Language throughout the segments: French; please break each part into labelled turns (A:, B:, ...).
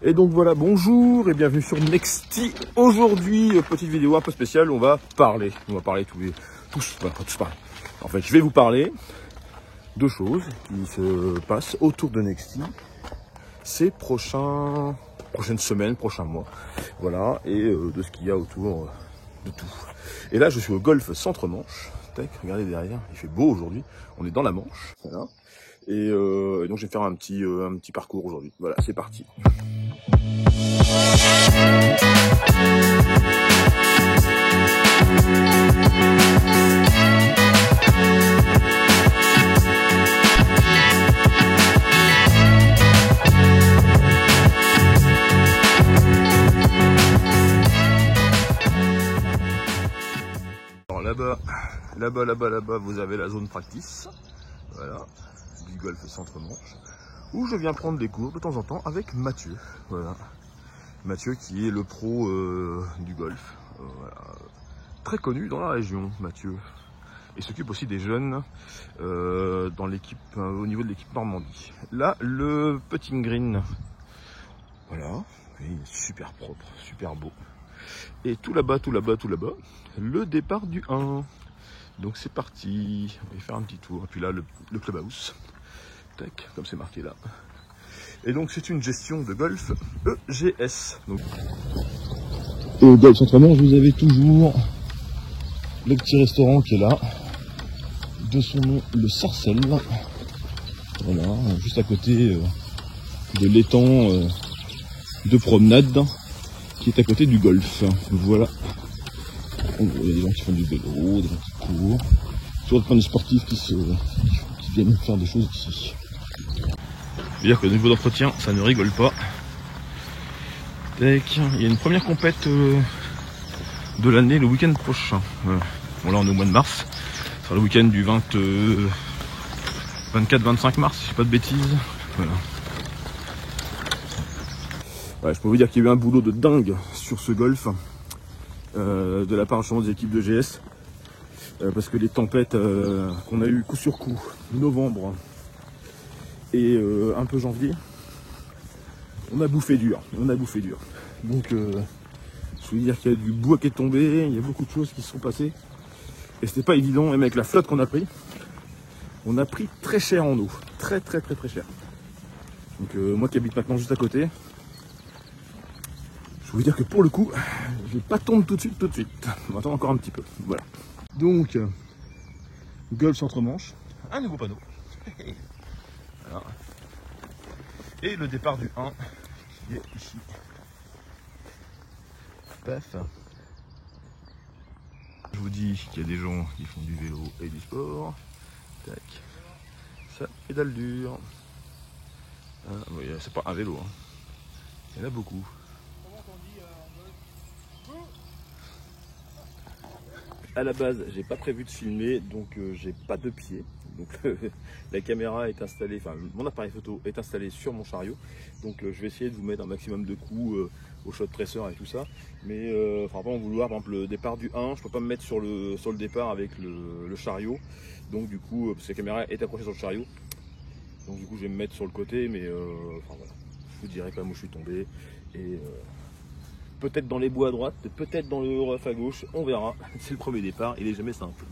A: Et donc voilà, bonjour et bienvenue sur Nexty. Aujourd'hui, petite vidéo un peu spéciale, on va parler tous, pas tous parler. En fait, je vais vous parler de choses qui se passent autour de Nexty ces prochaines semaines, prochains mois. Voilà, et de ce qu'il y a autour de tout. Et là, je suis au golf Centre-Manche. Tac, regardez derrière, il fait beau aujourd'hui. On est dans la Manche, voilà. Et donc je vais faire un petit parcours aujourd'hui. Voilà, c'est parti. Alors là-bas, vous avez la zone practice, voilà, du golf Centre-Manche, où je viens prendre des cours de temps en temps avec Mathieu, voilà. Mathieu qui est le pro du golf, voilà. Très connu dans la région, Mathieu. Il s'occupe aussi des jeunes dans l'équipe, au niveau de l'équipe Normandie. Là, le putting green, voilà, il est super propre, super beau. Et tout là-bas, le départ du 1. Donc c'est parti, on va faire un petit tour. Et puis là, le clubhouse, tac, comme c'est marqué là. Et donc c'est une gestion de golf EGS. Donc, au golf Centre-Manche, vous avez toujours le petit restaurant qui est là, de son nom le Sarcelle. Voilà, juste à côté de l'étang de promenade qui est à côté du golf. Voilà. Il y a des gens qui font du vélo, des gens qui courent, toujours plein de sportifs qui viennent faire des choses ici. Je veux dire que au niveau d'entretien, ça ne rigole pas. Tac. Il y a une première compète de l'année le week-end prochain. Bon là on est au mois de mars, ce sera le week-end du 24-25 mars, si je dis pas de bêtises. Voilà. Ouais, je peux vous dire qu'il y a eu un boulot de dingue sur ce golf de la part des équipes de GS parce que les tempêtes qu'on a eu coup sur coup, novembre et un peu janvier, on a bouffé dur. Donc je veux dire qu'il y a du bois qui est tombé, il y a beaucoup de choses qui se sont passées et c'était pas évident. Même avec la flotte qu'on a pris, on a pris très cher en eau, très cher. Donc moi qui habite maintenant juste à côté, je veux dire que pour le coup, je vais pas tomber tout de suite. On va attendre encore un petit peu. Voilà. Donc, golf Centre-Manche, un nouveau panneau. Voilà. Et le départ du 1 qui est ici. Paf. Je vous dis qu'il y a des gens qui font du vélo et du sport. Tac. Ça pédale dur. Ah, oui, c'est pas un vélo. Hein. Il y en a beaucoup. À la base, j'ai pas prévu de filmer, donc j'ai pas de pied. Donc la caméra est installée, enfin mon appareil photo est installé sur mon chariot. Donc je vais essayer de vous mettre un maximum de coups au shot tresseur et tout ça. Mais enfin pas en vouloir, par exemple le départ du 1, je peux pas me mettre sur le départ avec le chariot. Donc du coup, parce que la caméra est accrochée sur le chariot. Donc du coup je vais me mettre sur le côté, mais enfin voilà. Je vous dirai quand même où je suis tombé. Et peut-être dans les bois à droite, peut-être dans le rough à gauche, on verra. C'est le premier départ, il est jamais simple.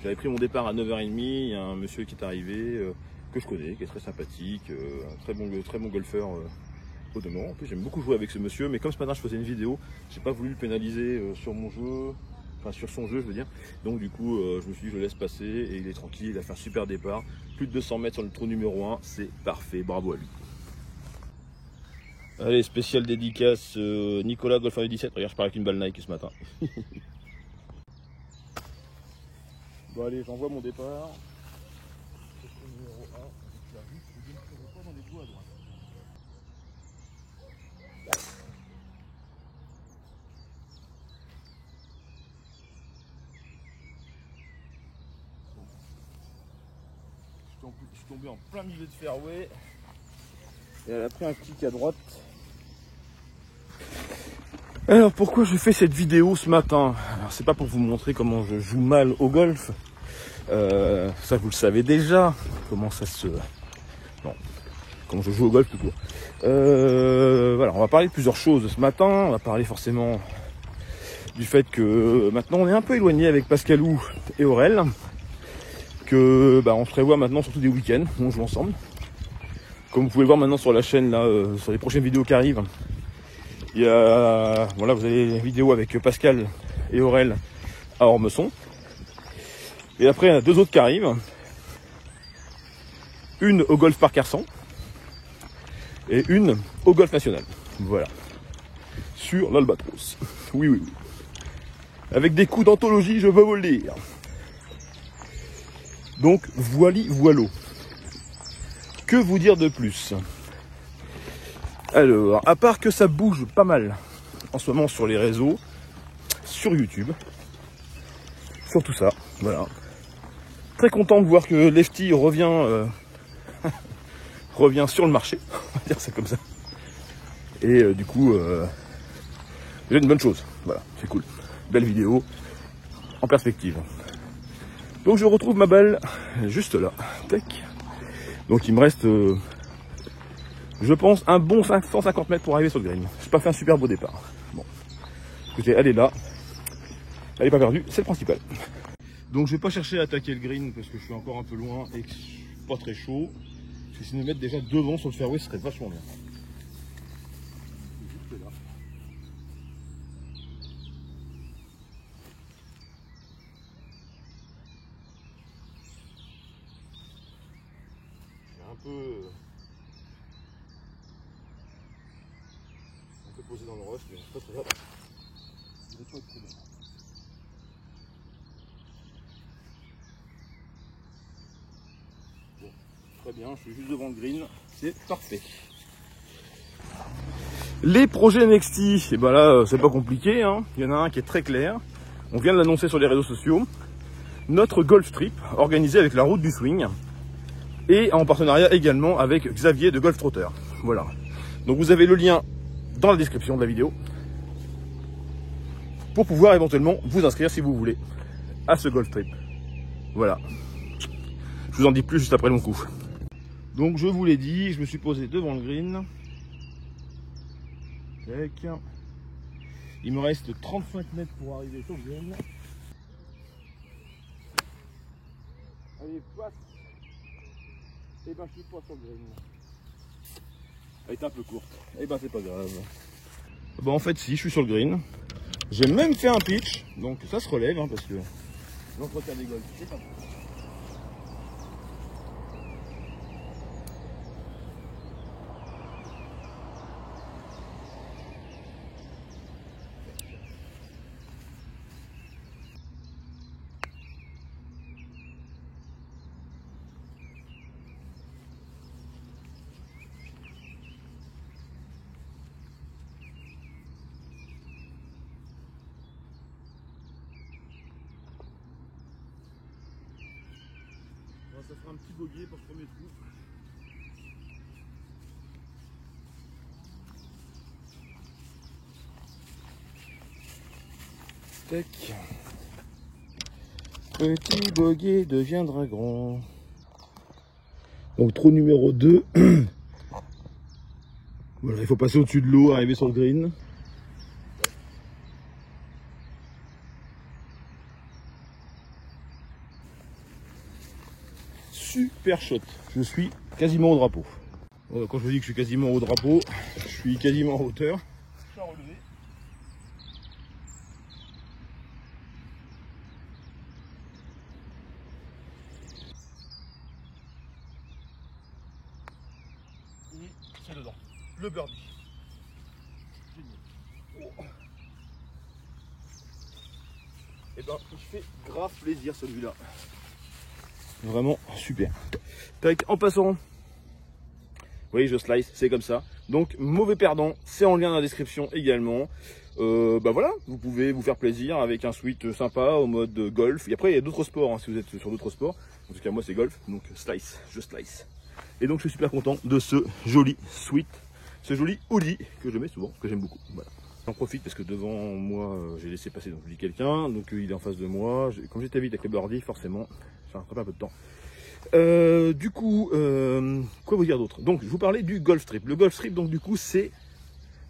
A: J'avais pris mon départ à 9h30, il y a un monsieur qui est arrivé, que je connais, qui est très sympathique, un très bon golfeur au demeurant. En plus j'aime beaucoup jouer avec ce monsieur, mais comme ce matin je faisais une vidéo, j'ai pas voulu le pénaliser sur mon jeu, enfin sur son jeu je veux dire. Donc du coup je me suis dit je le laisse passer et il est tranquille, il a fait un super départ. Plus de 200 mètres sur le trou numéro 1, c'est parfait, bravo à lui. Allez, spécial dédicace Nicolas Golfer 17. Regarde, je pars avec une balle Nike ce matin. Bon allez, j'envoie mon départ. Numéro 1. Je ne serai pas dans les bois à droite. Je suis tombé en plein milieu de fairway. Et elle a pris un kick à droite. Alors pourquoi je fais cette vidéo ce matin? Alors c'est pas pour vous montrer comment je joue mal au golf. Ça vous le savez déjà. Comment ça se... Non. quand je joue au golf tout court. Voilà, on va parler de plusieurs choses ce matin. On va parler forcément du fait que maintenant on est un peu éloigné avec Pascalou et Aurel, que on se prévoit maintenant surtout des week-ends où on joue ensemble. Comme vous pouvez le voir maintenant sur la chaîne là, sur les prochaines vidéos qui arrivent, il y a voilà, vous avez les vidéos avec Pascal et Aurel à Ormesson. Et après il y en a deux autres qui arrivent. Une au Golf Parc Arsan et une au Golf National. Voilà. Sur l'Albatros. Oui, oui, oui. Avec des coups d'anthologie, je peux vous le dire. Donc, voilou. Que vous dire de plus? Alors, à part que ça bouge pas mal en ce moment sur les réseaux, sur YouTube, sur tout ça, voilà. Très content de voir que Lefty revient sur le marché, on va dire ça comme ça. Et du coup, c'est une bonne chose. Voilà, c'est cool. Belle vidéo en perspective. Donc je retrouve ma balle juste là. Tac. Donc il me reste, je pense, un bon 550 mètres pour arriver sur le green. J'ai pas fait un super beau départ. Bon, écoutez, elle est là. Elle est pas perdue, c'est le principal. Donc je vais pas chercher à attaquer le green parce que je suis encore un peu loin et que je suis pas très chaud. Parce que si nous mettre déjà devant sur le fairway, ce serait vachement bien. Juste là. Un peu posé dans le roche, mais pas très grave. Il va toujours être très bien. Bon, très bien, je suis juste devant le green, c'est parfait. Les projets Nexty, et ben là c'est pas compliqué, hein. Il y en a un qui est très clair. On vient de l'annoncer sur les réseaux sociaux. Notre golf trip organisé avec la route du swing. Et en partenariat également avec Xavier de Golf Trotter. Voilà. Donc vous avez le lien dans la description de la vidéo pour pouvoir éventuellement vous inscrire si vous voulez à ce golf trip. Voilà. Je vous en dis plus juste après mon coup. Donc je vous l'ai dit, je me suis posé devant le green. Tac. Il me reste 35 mètres pour arriver sur le green. Allez, passe. Et ben je suis pas sur le green. Elle est un peu courte. Et ben c'est pas grave. Bon en fait si, je suis sur le green. J'ai même fait un pitch, donc ça se relève hein, parce que l'entretien des golfs, c'est pas bon. Ça fera un petit bogey pour ce premier trou. Tac. Petit bogey deviendra grand. Donc trou numéro 2. Voilà, il faut passer au-dessus de l'eau, arriver sur le green. Super shot, je suis quasiment au drapeau. Bon, quand je vous dis que je suis quasiment au drapeau, je suis quasiment en hauteur. Je suis à relever. Et c'est dedans, le birdie. Génial. Oh. Et ben, il fait grave plaisir celui-là. Vraiment super. Tac, en passant. Oui, je slice, c'est comme ça. Donc, mauvais perdant, c'est en lien dans la description également. Voilà, vous pouvez vous faire plaisir avec un suite sympa au mode golf. Et après, il y a d'autres sports, hein, si vous êtes sur d'autres sports. En tout cas, moi, c'est golf, donc slice, je slice. Et donc, je suis super content de ce joli suite, ce joli hoodie que je mets souvent, que j'aime beaucoup. Voilà. J'en profite parce que devant moi, j'ai laissé passer quelqu'un, donc il est en face de moi. Comme j'étais vite avec les birdies, forcément, ça a pris un peu de temps. Du coup, quoi vous dire d'autre? Donc, je vous parlais du Golf Trip. Le Golf Trip, donc du coup, c'est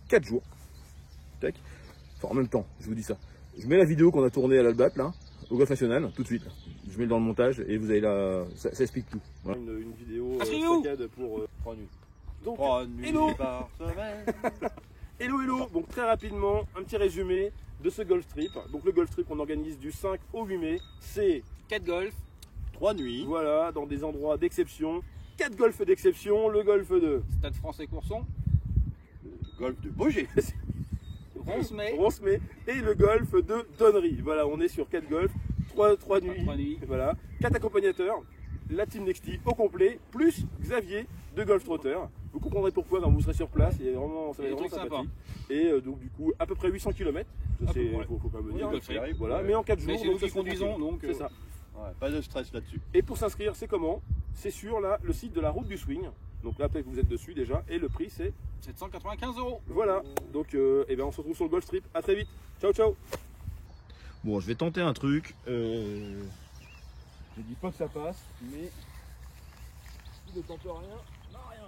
A: 4 jours. Tac. Enfin, en même temps, je vous dis ça. Je mets la vidéo qu'on a tournée à l'Albat, là, au Golf National, tout de suite. Je mets dans le montage et vous avez là, ça explique tout. Voilà. Une vidéo saccade pour 3 nuits. Donc, 3 nuits hello par semaine. Hello. Donc très rapidement, un petit résumé de ce Golf Trip. Donc le Golf Trip qu'on organise du 5 au 8 mai, c'est 4 golfs, 3 nuits. Voilà, dans des endroits d'exception. 4 golfs d'exception, le golf de
B: Stade Français Courson,
A: le golf de Beaugé,
B: Roncemet
A: et le golf de Donnery. Voilà, on est sur 4 golfs, 3 nuits. Voilà, 4 accompagnateurs, la team Nexty au complet, plus Xavier de Golf Trotter. Vous comprendrez pourquoi quand vous serez sur place, ça va être vraiment sympathique. Et donc du coup, à peu près 800 km, faut quand même dire, voilà, mais en 4 jours.
B: C'est nous qui conduisons, donc
A: c'est ça.
C: Ouais, pas de stress là-dessus.
A: Et pour s'inscrire, c'est comment? C'est sur le site de la route du swing. Donc là, peut-être que vous êtes dessus déjà. Et le prix, c'est
B: 795 €.
A: Voilà. Donc, eh ben, on se retrouve sur le Golf Trip. À très vite. Ciao, ciao. Bon, je vais tenter un truc. Je dis pas que ça passe, mais qui ne tente rien, n'a rien.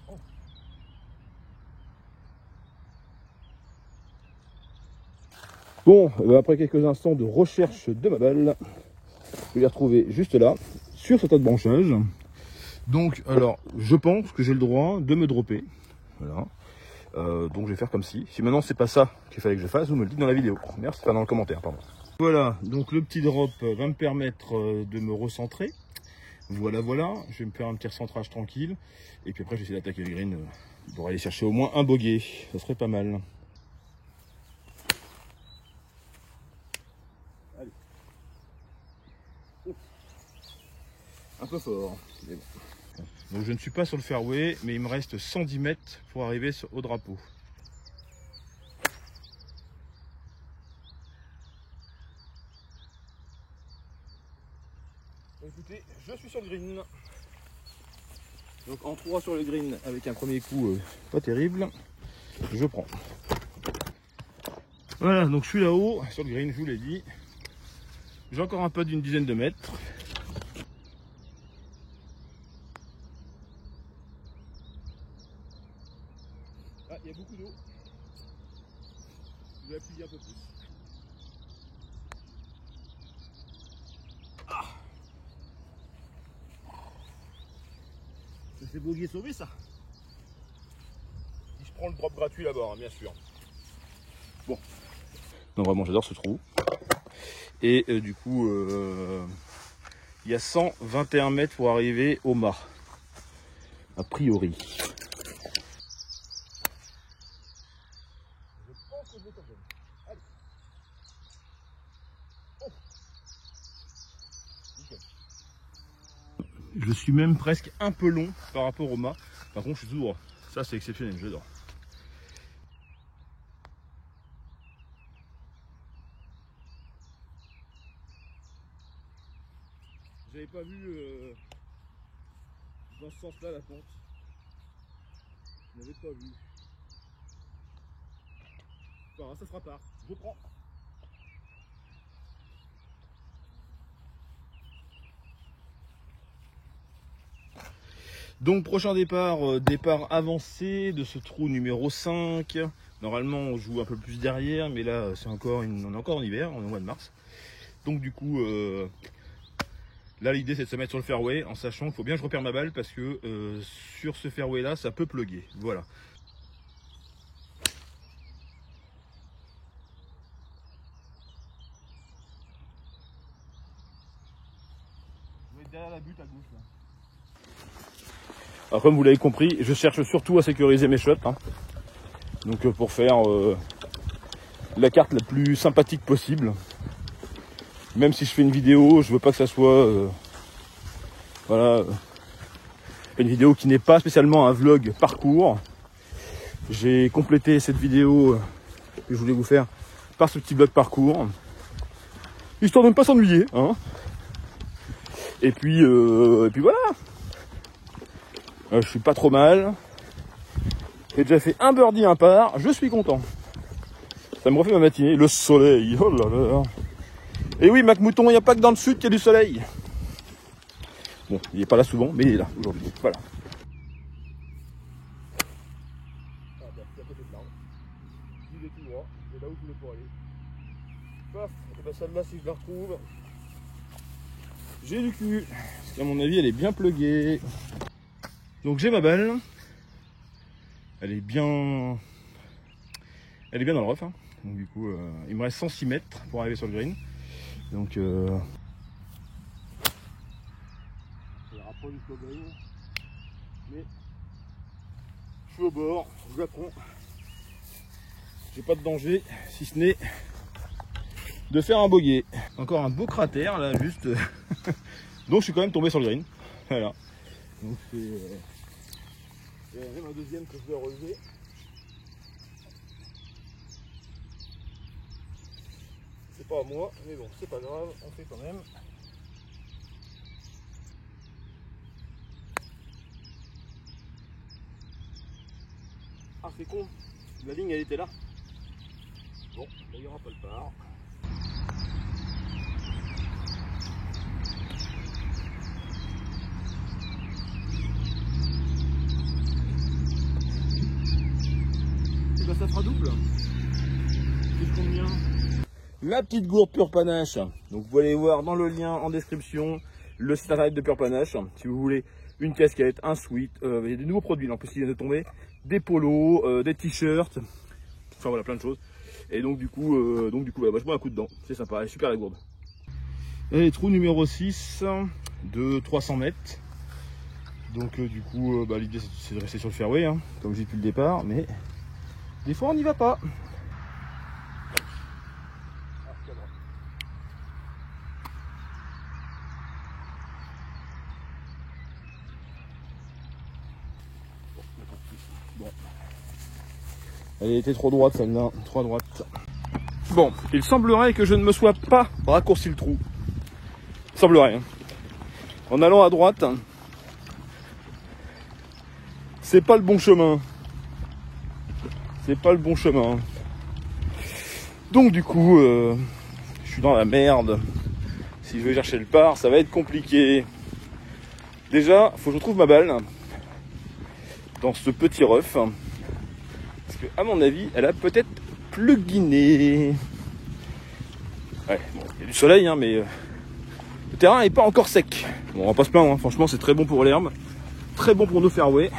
A: Oh. Bon, après quelques instants de recherche de ma balle, je l'ai retrouvée juste là, sur ce tas de branchage. Donc, alors, je pense que j'ai le droit de me dropper. Voilà. Donc, je vais faire comme si. Si maintenant c'est pas ça qu'il fallait que je fasse, vous me le dites dans la vidéo. Merci, enfin dans le commentaire, pardon. Voilà, donc le petit drop va me permettre de me recentrer. Voilà. Je vais me faire un petit recentrage tranquille. Et puis après, je vais essayer d'attaquer le green pour aller chercher au moins un bogey. Ça serait pas mal. Allez. Un peu fort. Mais bon. Donc je ne suis pas sur le fairway, mais il me reste 110 mètres pour arriver au drapeau. Écoutez, je suis sur le green. Donc en 3 sur le green avec un premier coup pas terrible. Je prends. Voilà, donc je suis là-haut sur le green, je vous l'ai dit. J'ai encore un peu d'une dizaine de mètres. Ah, il y a beaucoup d'eau. Je vais appuyer un peu plus. Ah, ça fait bogey sauvé ça. Si je prends le drop gratuit là-bas, hein, bien sûr. Bon. Non, vraiment, j'adore ce trou. Et du coup, il y a 121 mètres pour arriver au mât. A priori. Allez. Oh. Je suis même presque un peu long par rapport au mât. Par contre, je suis tout droit. Ça, c'est exceptionnel, j'adore. J'avais pas vu dans ce sens-là la pente. Je n'avais pas vu. Enfin, ça se repart. Je prends. Donc prochain départ, départ avancé de ce trou numéro 5. Normalement on joue un peu plus derrière, mais là c'est encore on est encore en hiver, on est au mois de mars. Donc du coup là l'idée c'est de se mettre sur le fairway en sachant qu'il faut bien que je repère ma balle parce que sur ce fairway là ça peut plugger. Voilà. Je vais être derrière la butte à gauche là. Alors comme vous l'avez compris, je cherche surtout à sécuriser mes shots. Hein. Donc pour faire la carte la plus sympathique possible. Même si je fais une vidéo, je veux pas que ça soit voilà, une vidéo qui n'est pas spécialement un vlog parcours. J'ai complété cette vidéo que je voulais vous faire par ce petit vlog parcours. Histoire de ne pas s'ennuyer. Hein. Et puis voilà. Je suis pas trop mal. J'ai déjà fait un birdie, un par. Je suis content. Ça me refait ma matinée. Le soleil. Oh là là. Et oui, Mac Mouton, il n'y a pas que dans le sud qu'il y a du soleil. Bon, il n'est pas là souvent, mais il est là aujourd'hui. Voilà. Ah ben, c'est à côté de l'arbre. Il est tout droit, c'est là où je voulais pour aller. Paf, et ben celle-là, si je la retrouve, j'ai du cul. Parce qu'à mon avis, elle est bien pluguée. Donc j'ai ma balle. Elle est bien dans le rough. Hein. Donc du coup, il me reste 106 mètres pour arriver sur le green. Donc je rapproche jusqu'au green. Mais je suis au bord, je la prends. J'ai pas de danger, si ce n'est de faire un bogey. Encore un beau cratère là, juste. Donc je suis quand même tombé sur le green. Voilà. Donc c'est ma deuxième que je dois relever. C'est pas à moi, mais bon, c'est pas grave, on fait quand même. Ah, c'est con, la ligne elle était là. Bon, il n'y aura pas le par. Et ben ça fera double. C'est combien? La petite gourde Pure Panache. Donc vous allez voir dans le lien en description le site internet de Pure Panache. Si vous voulez une casquette, un sweat, il y a des nouveaux produits en plus qui viennent de tomber, des polos, des t-shirts, enfin voilà plein de choses. Et donc du coup voilà, je bois un coup dedans. C'est sympa, elle est super la gourde. Et trou numéro 6 de 300 mètres. Donc du coup l'idée c'est de rester sur le fairway, hein, comme j'ai dit depuis le départ, mais des fois on n'y va pas. Bon. Elle était trop droite celle-là, trop à droite. Bon, il semblerait que je ne me sois pas raccourci le trou. Il semblerait. Hein. En allant à droite, c'est pas le bon chemin. C'est pas le bon chemin. Donc du coup, je suis dans la merde. Si je vais chercher le par, ça va être compliqué. Déjà, faut que je trouve ma balle dans ce petit rough. Parce que, à mon avis, elle a peut-être pluginé. Ouais, bon, il y a du soleil, hein, mais le terrain n'est pas encore sec. Bon, on va pas se plaindre, hein. Franchement, c'est très bon pour l'herbe, très bon pour nos fairways,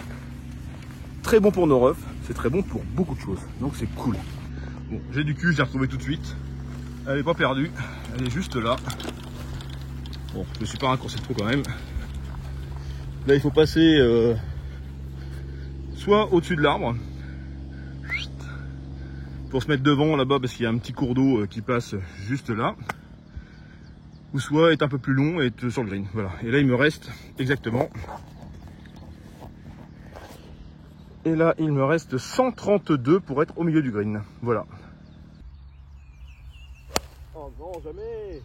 A: très bon pour nos roughs, c'est très bon pour beaucoup de choses. Donc c'est cool. Bon, j'ai du cul, je l'ai retrouvé tout de suite. Elle n'est pas perdue, elle est juste là. Bon, je ne suis pas raccourci le trou quand même. Là, il faut passer soit au-dessus de l'arbre, pour se mettre devant là-bas parce qu'il y a un petit cours d'eau qui passe juste là, ou soit être un peu plus long et être sur le green. Voilà. Et là il me reste exactement, et là il me reste 132 pour être au milieu du green. Voilà. Oh non, jamais.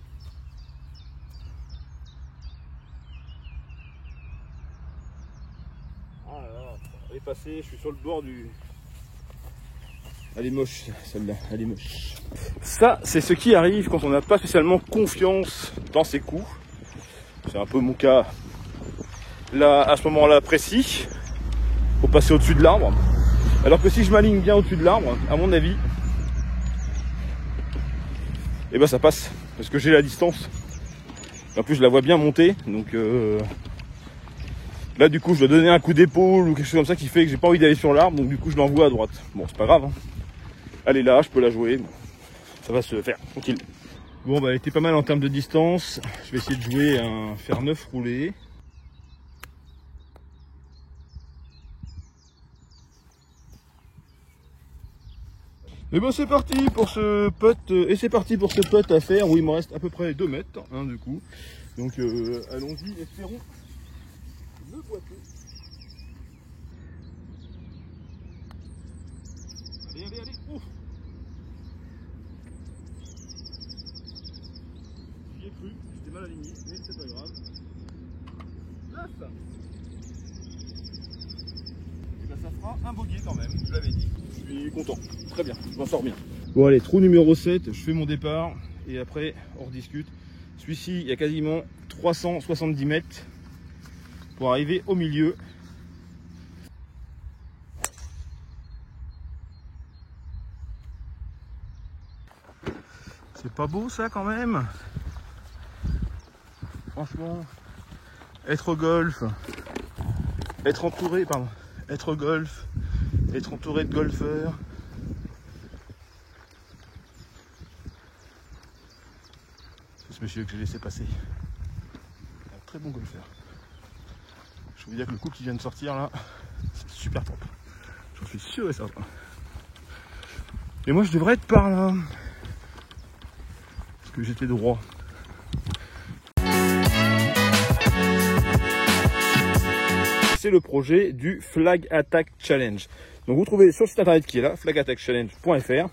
A: Ah là, elle est passée, je suis sur le bord du... Elle est moche, celle-là, elle est moche. Ça, c'est ce qui arrive quand on n'a pas spécialement confiance dans ses coups. C'est un peu mon cas là, à ce moment-là précis. Faut passer au-dessus de l'arbre. Alors que si je m'aligne bien au-dessus de l'arbre, à mon avis, et ben ça passe. Parce que j'ai la distance. En plus, je la vois bien monter. Donc là, du coup, je dois donner un coup d'épaule ou quelque chose comme ça qui fait que j'ai pas envie d'aller sur l'arbre. Donc du coup, je l'envoie à droite. Bon, c'est pas grave. Hein. Elle est là, je peux la jouer, ça va se faire, tranquille. Bon, bah elle était pas mal en termes de distance. Je vais essayer de jouer un fer 9 roulé. Et ben c'est parti pour ce putt, et c'est parti pour ce putt à faire où il me reste à peu près 2 mètres, hein, du coup. Donc allons-y, espérons le boiteux. Allez, allez, allez, ouf. J'y ai cru, j'étais mal aligné, mais c'est pas grave. Là, ça. Et ben ça fera un bogey quand même, je l'avais dit. Je suis content, très bien, je m'en sors bien. Bon allez, trou numéro 7, je fais mon départ. et après on rediscute. Celui-ci, il y a quasiment 370 mètres pour arriver au milieu. C'est pas beau ça quand même. Franchement, être au golf, être entouré de golfeurs. Ce monsieur que j'ai laissé passer, un très bon golfeur. Je veux dire que le coup qui vient de sortir là, c'est super top. J'en suis sûr et certain. Et moi je devrais être par là. Parce que j'étais droit. C'est le projet du Flag Attack Challenge. Donc vous trouvez sur le site internet qui est là, flagattackchallenge.fr,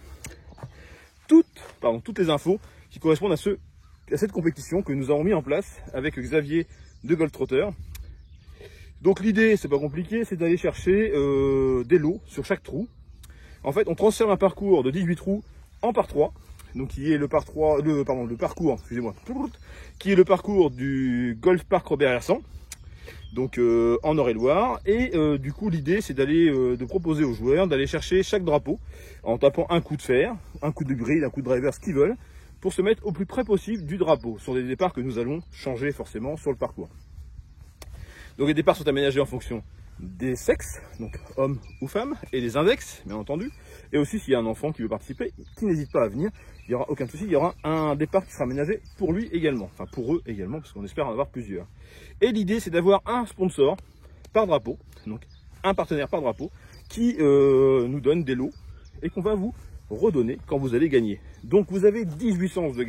A: toutes les infos qui correspondent à cette compétition que nous avons mis en place avec Xavier de Goldtrotter. Donc l'idée, c'est pas compliqué, c'est d'aller chercher des lots sur chaque trou. En fait, on transfère un parcours de 18 trous en par 3, donc qui est le parcours, excusez-moi, qui est le parcours du Golf Park Robert Hersant, donc en Eure-et-Loire. Et du coup, l'idée, c'est de proposer aux joueurs d'aller chercher chaque drapeau en tapant un coup de fer, un coup de grid, un coup de driver, ce qu'ils veulent, pour se mettre au plus près possible du drapeau, sur des départs que nous allons changer forcément sur le parcours. Donc les départs sont aménagés en fonction des sexes, donc hommes ou femmes, et des index, bien entendu. Et aussi, s'il y a un enfant qui veut participer, qui n'hésite pas à venir, il n'y aura aucun souci, il y aura un départ qui sera aménagé pour lui également, enfin pour eux également, parce qu'on espère en avoir plusieurs. Et l'idée, c'est d'avoir un sponsor par drapeau, donc un partenaire par drapeau, qui nous donne des lots et qu'on va vous redonner quand vous allez gagner. Donc vous avez 18 chances de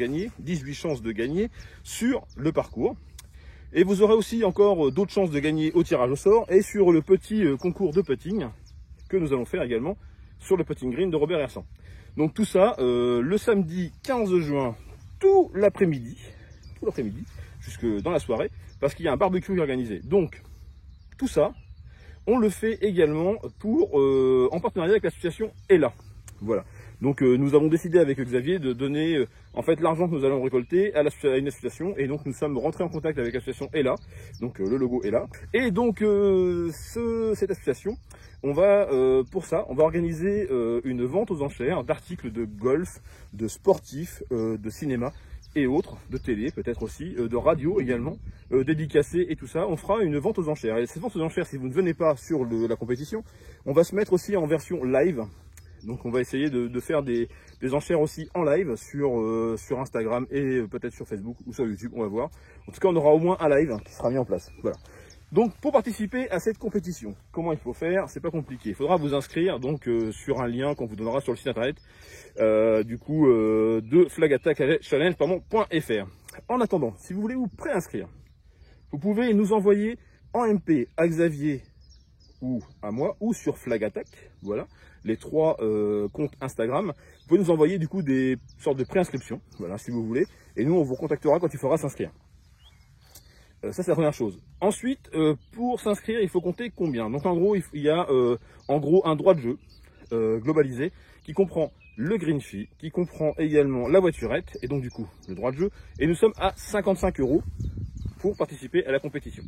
A: gagner sur le parcours. Et vous aurez aussi encore d'autres chances de gagner au tirage au sort et sur le petit concours de putting que nous allons faire également sur le putting green de Robert Hersant. Donc tout ça le samedi 15 juin, tout l'après-midi, jusque dans la soirée, parce qu'il y a un barbecue organisé. Donc tout ça, on le fait également en partenariat avec l'association Ella. Voilà. Donc nous avons décidé avec Xavier de donner en fait l'argent que nous allons récolter à une association, et donc nous sommes rentrés en contact avec l'association Ella, donc le logo est là. Et donc cette association, pour ça, on va organiser une vente aux enchères d'articles de golf, de sportifs, de cinéma et autres, de télé peut-être aussi, de radio également, dédicacés et tout ça. On fera une vente aux enchères. Et cette vente aux enchères, si vous ne venez pas sur la compétition, on va se mettre aussi en version live. Donc on va essayer de faire des enchères aussi en live sur Instagram et peut-être sur Facebook ou sur YouTube, on va voir. En tout cas, on aura au moins un live qui sera mis en place. Voilà. Donc pour participer à cette compétition, comment il faut faire? C'est pas compliqué. Il faudra vous inscrire donc sur un lien qu'on vous donnera sur le site internet de flagattackchallenge.fr. En attendant, si vous voulez vous préinscrire, vous pouvez nous envoyer en MP à Xavier ou à moi, ou sur Flag Attack, voilà, les 3 comptes Instagram. Vous pouvez nous envoyer du coup des sortes de préinscriptions, voilà, si vous voulez, et nous on vous contactera quand il faudra s'inscrire. Ça c'est la première chose. Ensuite, pour s'inscrire, il faut compter combien? Donc en gros, il y a en gros un droit de jeu globalisé qui comprend le green fee, qui comprend également la voiturette, et donc du coup le droit de jeu, et nous sommes à 55 € pour participer à la compétition.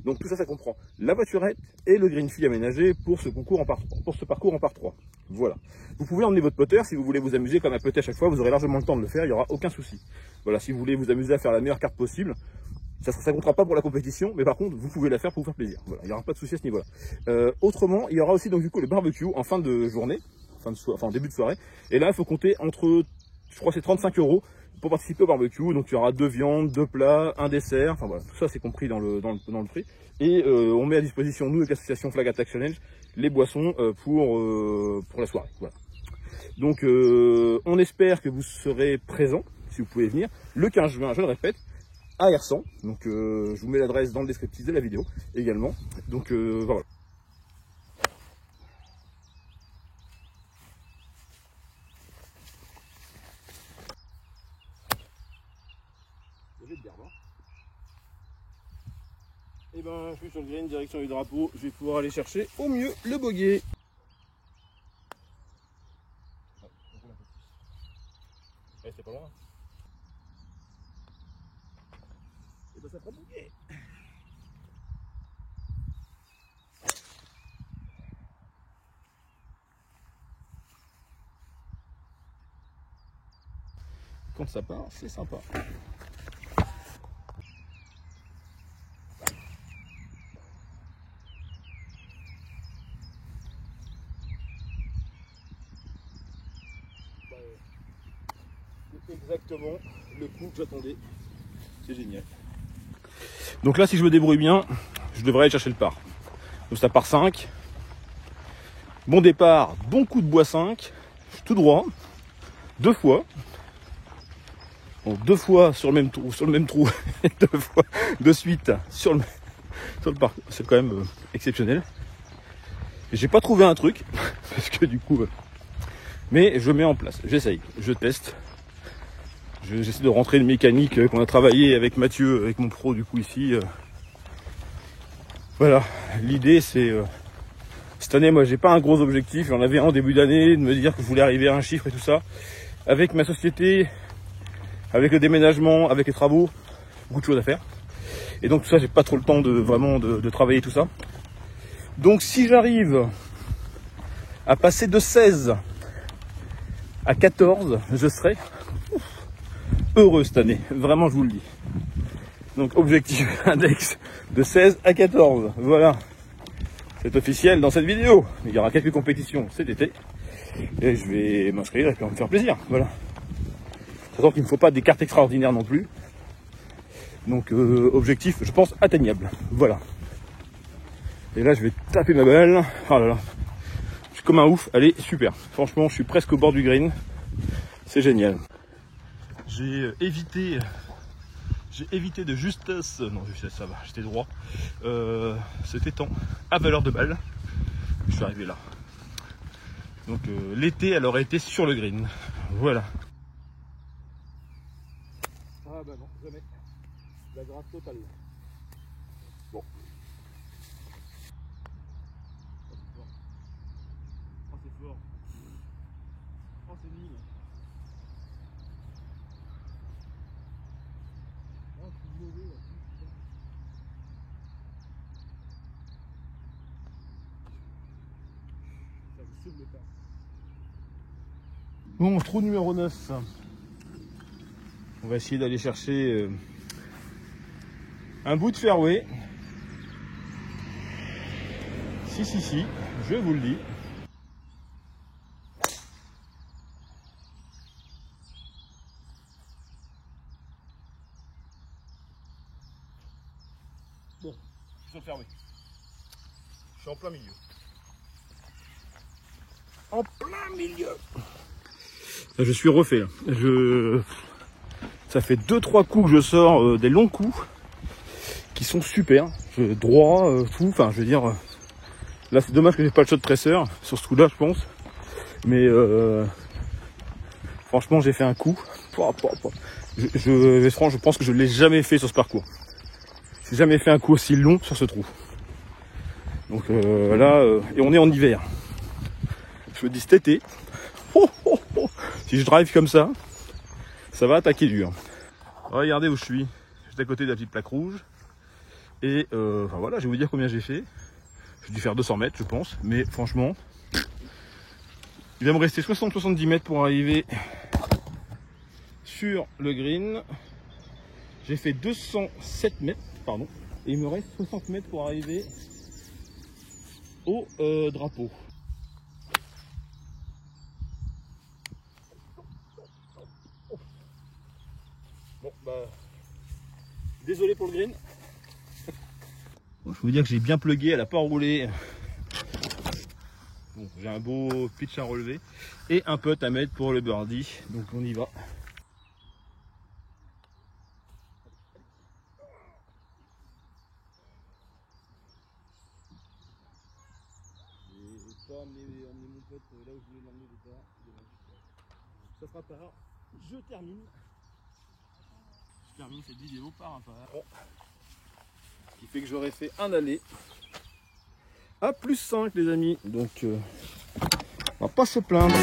A: Donc tout ça, ça comprend la voiturette et le green fee aménagé pour ce parcours en par 3. Voilà. Vous pouvez emmener votre putter si vous voulez vous amuser comme un putter à chaque fois, vous aurez largement le temps de le faire, il n'y aura aucun souci. Voilà, si vous voulez vous amuser à faire la meilleure carte possible, ça ne comptera pas pour la compétition, mais par contre, vous pouvez la faire pour vous faire plaisir. Voilà, il n'y aura pas de souci à ce niveau-là. Autrement, il y aura aussi donc du coup le barbecue en fin de journée, en début de soirée. Et là, il faut compter entre, je crois, c'est 35 € pour participer au barbecue. Donc il y aura 2 viandes, 2 plats, un dessert. Enfin voilà, tout ça c'est compris dans le prix. Et on met à disposition, nous, avec l'association Flag Attack Challenge, les boissons pour la soirée. Voilà. Donc on espère que vous serez présents, si vous pouvez venir, le 15 juin, je le répète, à Hersant. Donc je vous mets l'adresse dans le descriptif de la vidéo également. Donc voilà. Et ben je suis sur le green, direction du drapeau, je vais pouvoir aller chercher au mieux le bogey. C'est pas loin. quand ça part, c'est sympa. C'est exactement le coup que j'attendais. C'est génial. Donc là, si je me débrouille bien, je devrais aller chercher le par. Donc ça part 5. Bon départ, bon coup de bois 5. Tout droit. 2 fois. Donc 2 fois sur le même trou, 2 fois de suite sur le parcours. C'est quand même exceptionnel. J'ai pas trouvé un truc, parce que du coup... mais je mets en place, j'essaye, je teste. J'essaie de rentrer une mécanique qu'on a travaillé avec Mathieu, avec mon pro du coup ici. Voilà, l'idée c'est... cette année, moi j'ai pas un gros objectif, j'en avais un en début d'année, de me dire que je voulais arriver à un chiffre et tout ça. Avec ma société, avec le déménagement, avec les travaux, beaucoup de choses à faire. Et donc tout ça, j'ai pas trop le temps de vraiment de travailler tout ça. Donc si j'arrive à passer de 16 à 14, je serai heureux cette année. Vraiment, je vous le dis. Donc objectif index de 16 à 14. Voilà. C'est officiel dans cette vidéo. Il y aura quelques compétitions cet été. Et je vais m'inscrire et puis on va me faire plaisir. Voilà. Sachant qu'il ne faut pas des cartes extraordinaires non plus. Donc objectif, je pense, atteignable. Voilà. Et là, je vais taper ma balle. Oh là là. Je suis comme un ouf. Allez, super. Franchement, je suis presque au bord du green. C'est génial. J'ai évité de justesse. Non, justesse, ça va. J'étais droit. Cet étang à valeur de balle. Je suis arrivé là. Donc l'été, elle aurait été sur le green. Voilà. Ah bah non, jamais. La grâce totale. Bon. Oh, c'est fort. Oh, c'est nul. Oh, c'est mauvais là. Ça vous sauve le pas. Bon, trou numéro 9. On va essayer d'aller chercher un bout de fairway. Si, je vous le dis. Bon, je suis sur le fairway. Je suis en plein milieu. En plein milieu. Là, je suis refait. Là. Ça fait 2-3 coups que je sors, des longs coups qui sont super. Droit, tout. Enfin, je veux dire, là c'est dommage que j'ai pas le shot presseur sur ce coup-là, je pense. Mais franchement, j'ai fait un coup. Je pense que je l'ai jamais fait sur ce parcours. J'ai jamais fait un coup aussi long sur ce trou. Donc là, et on est en hiver. Je me dis cet été, si je drive comme ça va attaquer dur. Regardez où je suis. Juste à côté de la petite plaque rouge. Et enfin voilà, je vais vous dire combien j'ai fait. J'ai dû faire 200 mètres, je pense. Mais franchement, il va me rester 60-70 mètres pour arriver sur le green. J'ai fait 207 mètres, pardon. Et il me reste 60 mètres pour arriver au drapeau. Bon, bah, désolé pour le green. Bon, je peux vous dire que j'ai bien plugué, elle n'a pas roulé. Bon, j'ai un beau pitch à relever et un putt à mettre pour le birdie. Donc on y va. J'ai pas emmené mon putt là où je voulais l'emmener au départ. Ça fera pas. Je termine. Je termine cette vidéo par un par. Bon. Ce qui fait que j'aurais fait un aller à plus 5 les amis. Donc on va pas se plaindre.